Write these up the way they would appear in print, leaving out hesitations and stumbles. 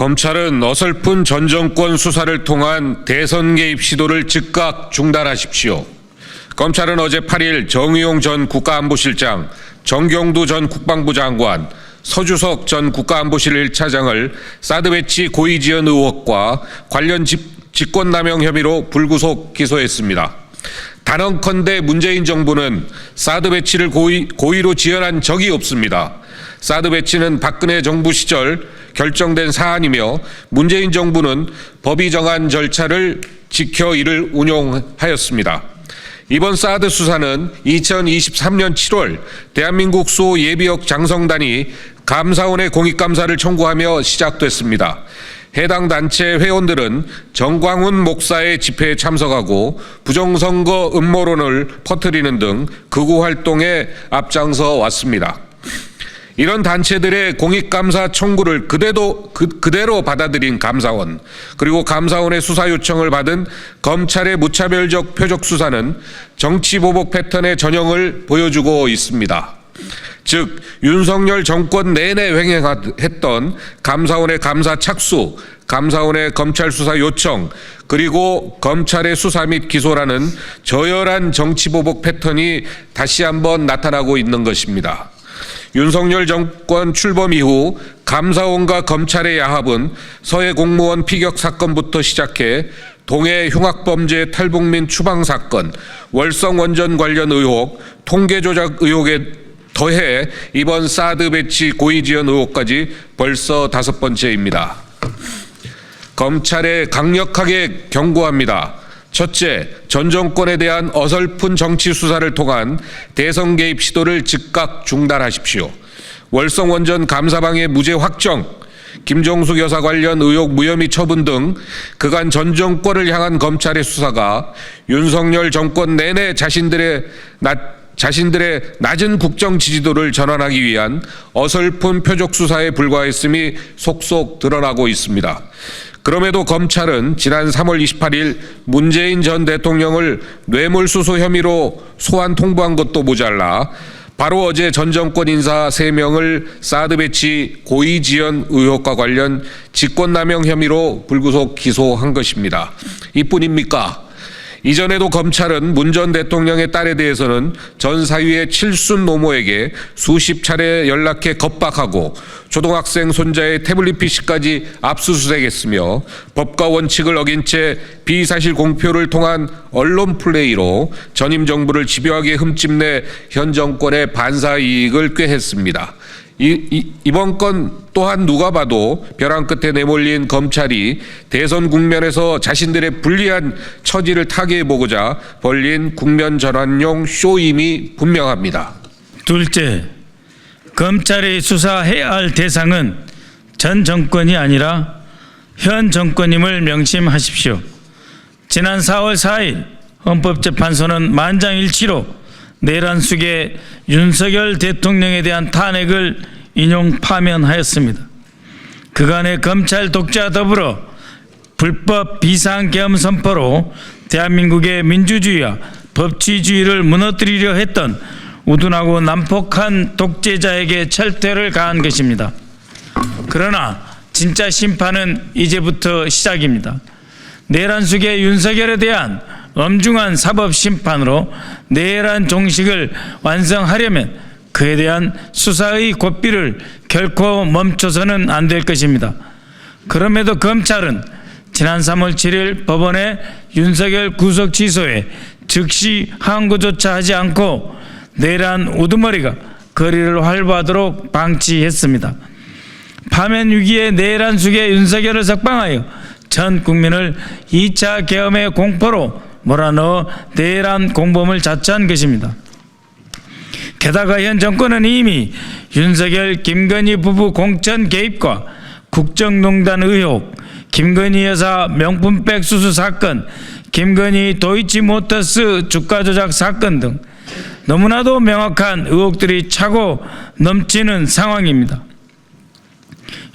검찰은 어설픈 전 정권 수사를 통한 대선 개입 시도를 즉각 중단하십시오. 검찰은 어제 8일 정의용 전 국가안보실장, 정경두 전 국방부 장관, 서주석 전 국가안보실 1차장을 사드 배치 고의 지연 의혹과 관련 직권남용 혐의로 불구속 기소했습니다. 단언컨대 문재인 정부는 사드 배치를 고의로 지연한 적이 없습니다. 사드 배치는 박근혜 정부 시절 결정된 사안이며 문재인 정부는 법이 정한 절차를 지켜 이를 운용하였습니다. 이번 사드 수사는 2023년 7월 대한민국 수호 예비역 장성단이 감사원에 공익감사를 청구하며 시작됐습니다. 해당 단체 회원들은 정광훈 목사의 집회에 참석하고 부정선거 음모론을 퍼뜨리는 등 극우 활동에 앞장서 왔습니다. 이런 단체들의 공익감사 청구를 그대로 받아들인 감사원, 그리고 감사원의 수사 요청을 받은 검찰의 무차별적 표적 수사는 정치보복 패턴의 전형을 보여주고 있습니다. 즉 윤석열 정권 내내 횡행했던 감사원의 감사 착수, 감사원의 검찰 수사 요청, 그리고 검찰의 수사 및 기소라는 저열한 정치보복 패턴이 다시 한번 나타나고 있는 것입니다. 윤석열 정권 출범 이후 감사원과 검찰의 야합은 서해 공무원 피격 사건부터 시작해 동해 흉악범죄 탈북민 추방 사건, 월성 원전 관련 의혹, 통계 조작 의혹에 더해 이번 사드 배치 고의 지연 의혹까지 벌써 5번째입니다. 검찰에 강력하게 경고합니다. 첫째, 전 정권에 대한 어설픈 정치 수사를 통한 대선 개입 시도를 즉각 중단하십시오. 월성 원전 감사방해 무죄 확정, 김종숙 여사 관련 의혹 무혐의 처분 등 그간 전 정권을 향한 검찰의 수사가 윤석열 정권 내내 자신들의 낮은 국정 지지도를 전환하기 위한 어설픈 표적 수사에 불과했음이 속속 드러나고 있습니다. 그럼에도 검찰은 지난 3월 28일 문재인 전 대통령을 뇌물수수 혐의로 소환 통보한 것도 모자라 바로 어제 전 정권 인사 3명을 사드 배치 고의 지연 의혹과 관련 직권남용 혐의로 불구속 기소한 것입니다. 이뿐입니까? 이전에도 검찰은 문 전 대통령의 딸에 대해서는 전 사위의 칠순 노모에게 수십 차례 연락해 겁박하고 초등학생 손자의 태블릿 PC까지 압수수색했으며 법과 원칙을 어긴 채 비사실 공표를 통한 언론 플레이로 전임 정부를 집요하게 흠집내 현 정권의 반사 이익을 꾀했습니다. 이번 건 또한 누가 봐도 벼랑 끝에 내몰린 검찰이 대선 국면에서 자신들의 불리한 처지를 타개해보고자 벌린 국면 전환용 쇼임이 분명합니다. 둘째, 검찰이 수사해야 할 대상은 전 정권이 아니라 현 정권임을 명심하십시오. 지난 4월 4일 헌법재판소는 만장일치로 내란 속에 윤석열 대통령에 대한 탄핵을 인용 파면하였습니다. 그간의 검찰 독재와 더불어 불법 비상계엄 선포로 대한민국의 민주주의와 법치주의를 무너뜨리려 했던 우둔하고 난폭한 독재자에게 철퇴를 가한 것입니다. 그러나 진짜 심판은 이제부터 시작입니다. 내란 속의 윤석열에 대한 엄중한 사법 심판으로 내란 종식을 완성하려면 그에 대한 수사의 고삐를 결코 멈춰서는 안 될 것입니다. 그럼에도 검찰은 지난 3월 7일 법원의 윤석열 구속 취소에 즉시 항고조차 하지 않고 내란 우두머리가 거리를 활보하도록 방치했습니다. 파면 위기의 내란 속의 윤석열을 석방하여 전 국민을 2차 계엄의 공포로 몰아넣어 내란 공범을 자처한 것입니다. 게다가 현 정권은 이미 윤석열, 김건희 부부 공천 개입과 국정농단 의혹, 김건희 여사 명품백 수수 사건, 김건희 도이치모터스 주가 조작 사건 등 너무나도 명확한 의혹들이 차고 넘치는 상황입니다.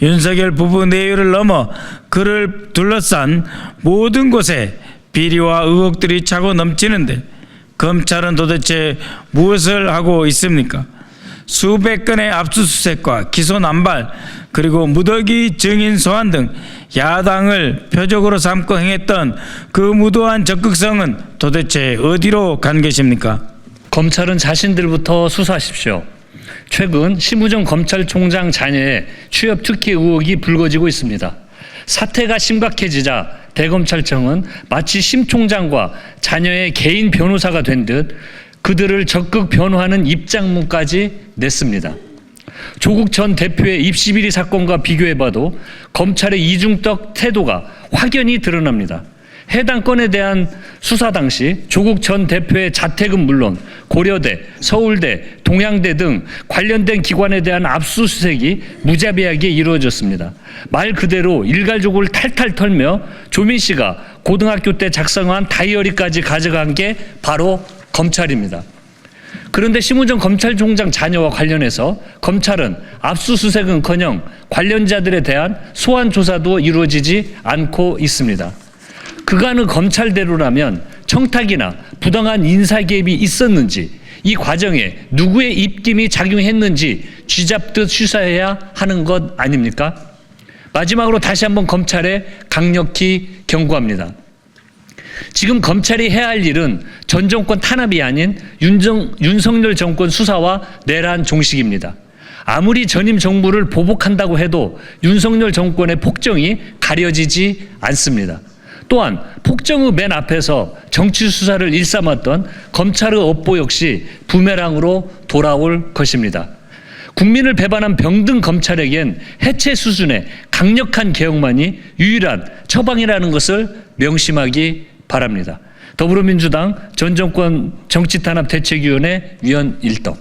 윤석열 부부 내유를 넘어 그를 둘러싼 모든 곳에 비리와 의혹들이 차고 넘치는데 검찰은 도대체 무엇을 하고 있습니까? 수백 건의 압수수색과 기소 남발 그리고 무더기 증인 소환 등 야당을 표적으로 삼고 행했던 그 무도한 적극성은 도대체 어디로 간 것입니까? 검찰은 자신들부터 수사하십시오. 최근 심우정 검찰총장 자녀의 취업 특혜 의혹이 불거지고 있습니다. 사태가 심각해지자 대검찰청은 마치 심 총장과 자녀의 개인 변호사가 된 듯 그들을 적극 변호하는 입장문까지 냈습니다. 조국 전 대표의 입시비리 사건과 비교해봐도 검찰의 이중적 태도가 확연히 드러납니다. 해당 건에 대한 수사 당시 조국 전 대표의 자택은 물론 고려대, 서울대, 동양대 등 관련된 기관에 대한 압수수색이 무자비하게 이루어졌습니다. 말 그대로 일가족을 탈탈 털며 조민 씨가 고등학교 때 작성한 다이어리까지 가져간 게 바로 검찰입니다. 그런데 심우정 검찰총장 자녀와 관련해서 검찰은 압수수색은커녕 관련자들에 대한 소환 조사도 이루어지지 않고 있습니다. 그간의 검찰대로라면 청탁이나 부당한 인사 개입이 있었는지 이 과정에 누구의 입김이 작용했는지 쥐잡듯 수사해야 하는 것 아닙니까? 마지막으로 다시 한번 검찰에 강력히 경고합니다. 지금 검찰이 해야 할 일은 전 정권 탄압이 아닌 윤석열 정권 수사와 내란 종식입니다. 아무리 전임 정부를 보복한다고 해도 윤석열 정권의 폭정이 가려지지 않습니다. 또한 폭정의 맨 앞에서 정치 수사를 일삼았던 검찰의 업보 역시 부메랑으로 돌아올 것입니다. 국민을 배반한 병든 검찰에겐 해체 수준의 강력한 개혁만이 유일한 처방이라는 것을 명심하기 바랍니다. 더불어민주당 전 정권 정치탄압대책위원회 위원 일동.